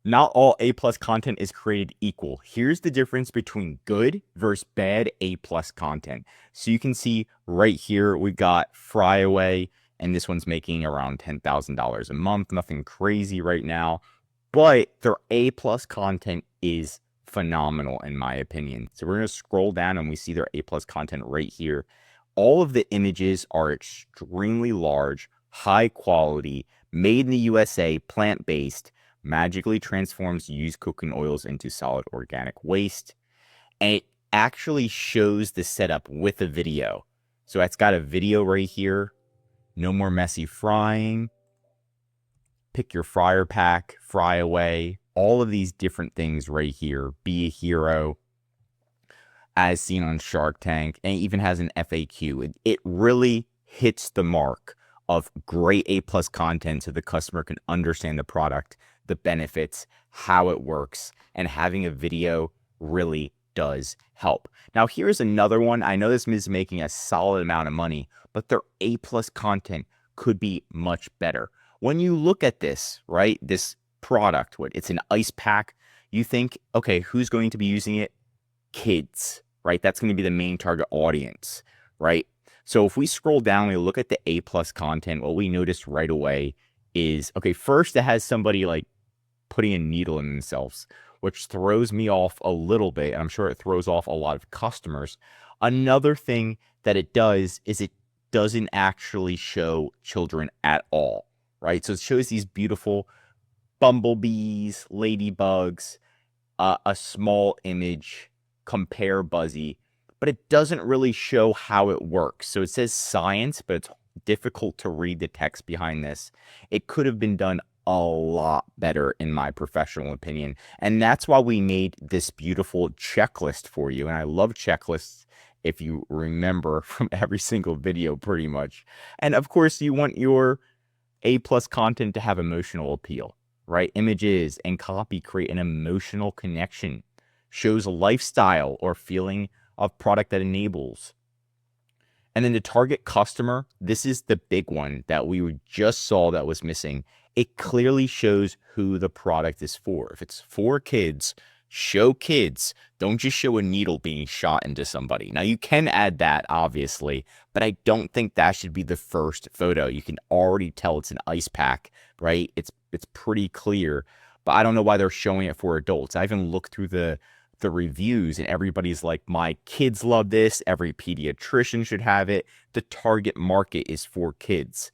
Not all A plus content is created equal. Here's the difference between good versus bad A plus content. So you can see right here, we've got Fry Away, and this one's making around $10,000 a month. Nothing crazy right now, but their A plus content is phenomenal in my opinion. So we're going to scroll down and we see their A plus content right here. All of the images are extremely large, high quality, made in the USA, plant-based, magically transforms used cooking oils into solid organic waste. And it actually shows the setup with a video. So it's got a video right here. No more messy frying. Pick your fryer pack, fry away. All of these different things right here. Be a hero, as seen on Shark Tank, and it even has an FAQ. It really hits the mark of great A plus content so the customer can understand the product, the benefits, how it works, and having a video really does help. Now, here's another one. I know this is making a solid amount of money, but their A plus content could be much better. When you look at this, right, this product, it's an ice pack, you think, okay, who's going to be using it? Kids, right? That's going to be the main target audience, right? So if we scroll down, we look at the A plus content, what we notice right away is, okay, first it has somebody like putting a needle in themselves, which throws me off a little bit. And I'm sure it throws off a lot of customers. Another thing that it does is it doesn't actually show children at all, right? So it shows these beautiful bumblebees, ladybugs, a small image, compare Buzzy, but it doesn't really show how it works. So it says science, but it's difficult to read the text behind this. It could have been done a lot better, in my professional opinion. And that's why we made this beautiful checklist for you. And I love checklists, if you remember from every single video, pretty much. And of course, you want your A plus content to have emotional appeal, right? Images and copy create an emotional connection, shows a lifestyle or feeling of product that enables. And then the target customer, this is the big one that we just saw that was missing. It clearly shows who the product is for. If it's for kids, show kids. Don't just show a needle being shot into somebody. Now, you can add that, obviously, but I don't think that should be the first photo. You can already tell it's an ice pack, right? It's pretty clear, but I don't know why they're showing it for adults. I even looked through the reviews and everybody's like, my kids love this. Every pediatrician should have it. The target market is for kids.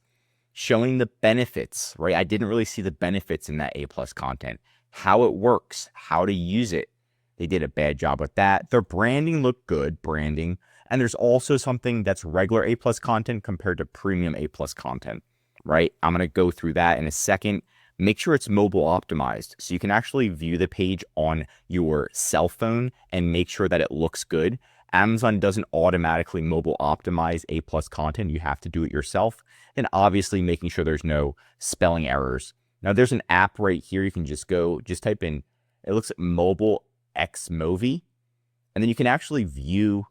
Showing the benefits, right? I didn't really see the benefits in that A plus content, how it works, how to use it. They did a bad job with that. Their branding looked good, branding. And there's also something that's regular A plus content compared to premium A plus content, right? I'm going to go through that in a second. Make sure it's mobile optimized so you can actually view the page on your cell phone and make sure that it looks good. Amazon doesn't automatically mobile optimize A plus content. You have to do it yourself. And obviously making sure there's no spelling errors. Now there's an app right here. You can just type in, it looks at mobile X Movie. And then you can actually view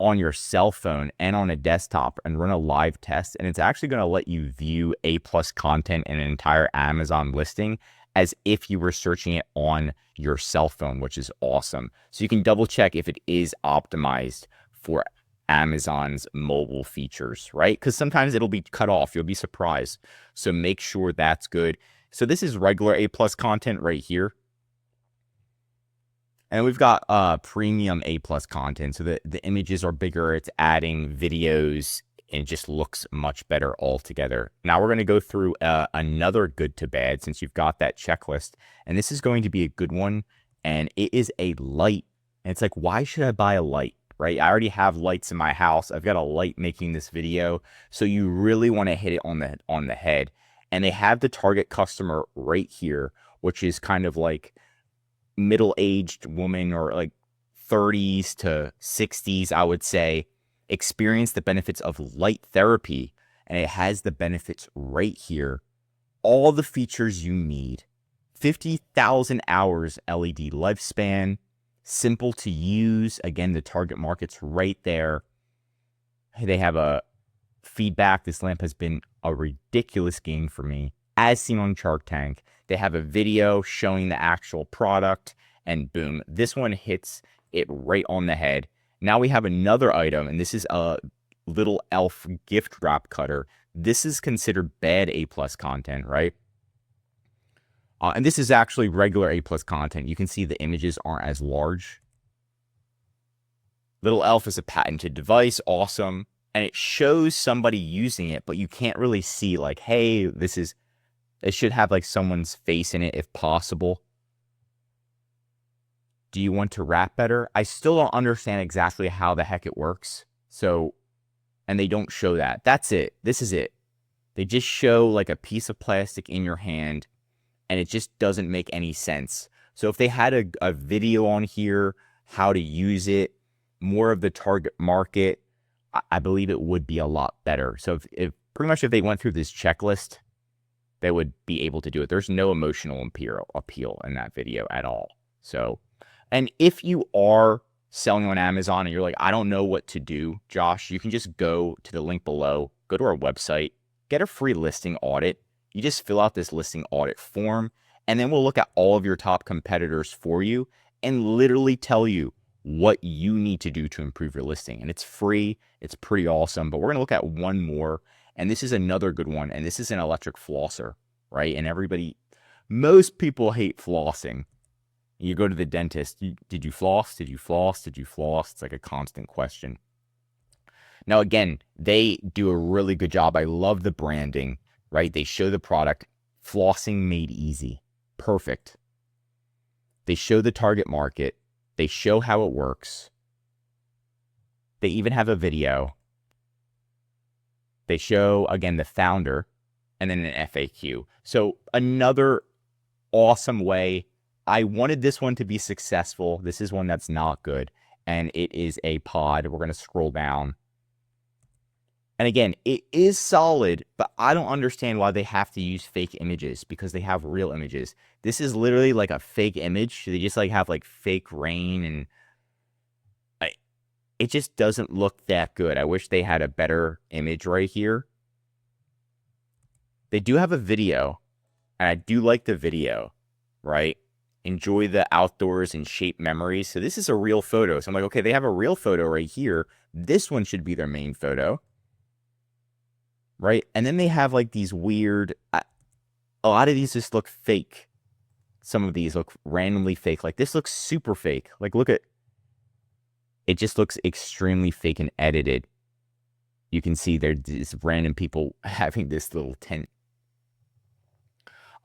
on your cell phone and on a desktop and run a live test. And it's actually going to let you view A plus content in an entire Amazon listing as if you were searching it on your cell phone, which is awesome. So you can double check if it is optimized for Amazon's mobile features, right? Because sometimes it'll be cut off. You'll be surprised. So make sure that's good. So this is regular A plus content right here. And we've got premium A plus content. So the images are bigger. It's adding videos. And it just looks much better altogether. Now we're going to go through another good to bad since you've got that checklist. And this is going to be a good one. And it is a light. And it's like, why should I buy a light? Right? I already have lights in my house. I've got a light making this video. So you really want to hit it on the head. And they have the target customer right here, which is kind of like middle-aged woman or like 30s to 60s, I would say, experience the benefits of light therapy. And it has the benefits right here. All the features you need. 50,000 hours LED lifespan. Simple to use. Again, the target market's right there. They have a feedback. This lamp has been a ridiculous gain for me, as seen on Shark Tank. They have a video showing the actual product, and boom, this one hits it right on the head. Now we have another item, and this is a little elf gift wrap cutter. This is considered bad A+ content, right? And this is actually regular A+ content. You can see the images aren't as large. Little elf is a patented device, awesome. And it shows somebody using it, but you can't really see like, hey, it should have like someone's face in it if possible. Do you want to wrap better? I still don't understand exactly how the heck it works. So, and they don't show that. That's it. This is it. They just show like a piece of plastic in your hand, and it just doesn't make any sense. So if they had a video on here, how to use it, more of the target market, I believe it would be a lot better. So if pretty much if they went through this checklist, they would be able to do it. There's no emotional appeal in that video at all. So, and if you are selling on Amazon and you're like, I don't know what to do, Josh, you can just go to the link below, go to our website, get a free listing audit. You just fill out this listing audit form, and then we'll look at all of your top competitors for you and literally tell you what you need to do to improve your listing. And it's free. It's pretty awesome. But we're going to look at one more, and this is another good one. And this is an electric flosser, right? And most people hate flossing. You go to the dentist. Did you floss? Did you floss? Did you floss? It's like a constant question. Now, again, they do a really good job. I love the branding, right? They show the product, flossing made easy. Perfect. They show the target market. They show how it works. They even have a video. They show, again, the founder and then an FAQ. So another awesome way. I wanted this one to be successful. This is one that's not good, and it is a pod. We're going to scroll down. And again, it is solid, but I don't understand why they have to use fake images because they have real images. This is literally like a fake image. They just like have like fake rain, and it just doesn't look that good. I wish they had a better image right here. They do have a video, and I do like the video, right? Enjoy the outdoors and shape memories. So this is a real photo. So I'm like, okay, they have a real photo right here. This one should be their main photo. Right? And then they have like these weird, a lot of these just look fake. Some of these look randomly fake. Like this looks super fake. Like look at, it just looks extremely fake and edited. You can see there's these random people having this little tent.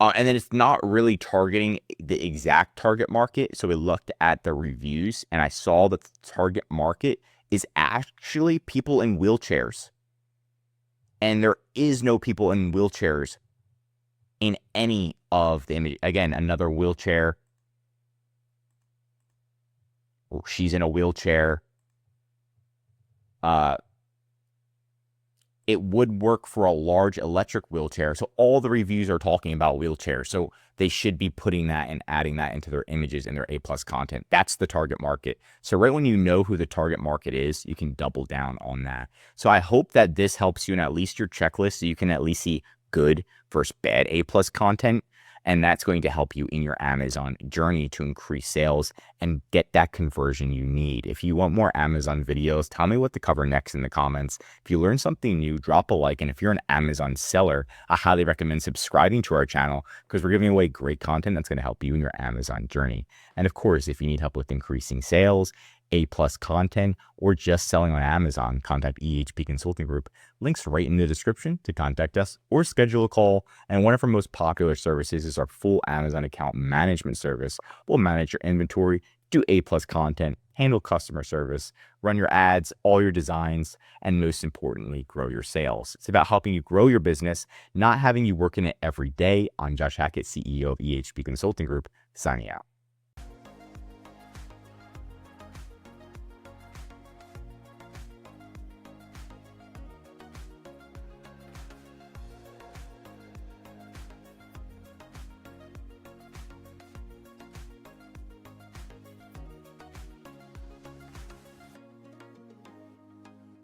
And then it's not really targeting the exact target market. So we looked at the reviews and I saw that the target market is actually people in wheelchairs. And there is no people in wheelchairs in any of the image. Again, another wheelchair. She's in a wheelchair. It would work for a large electric wheelchair. So all the reviews are talking about wheelchairs. So they should be putting that and adding that into their images and their A+ content. That's the target market. So right when you know who the target market is, you can double down on that. So I hope that this helps you in at least your checklist so you can at least see good versus bad A+ content. And that's going to help you in your Amazon journey to increase sales and get that conversion you need. If you want more Amazon videos, tell me what to cover next in the comments. If you learned something new, drop a like. And if you're an Amazon seller, I highly recommend subscribing to our channel because we're giving away great content that's going to help you in your Amazon journey. And of course, if you need help with increasing sales, A+ content, or just selling on Amazon, contact EHP Consulting Group. Links right in the description to contact us or schedule a call. And one of our most popular services is our full Amazon account management service. We'll manage your inventory, do A+ content, handle customer service, run your ads, all your designs, and most importantly, grow your sales. It's about helping you grow your business, not having you work in it every day. I'm Josh Hackett, CEO of EHP Consulting Group, signing out.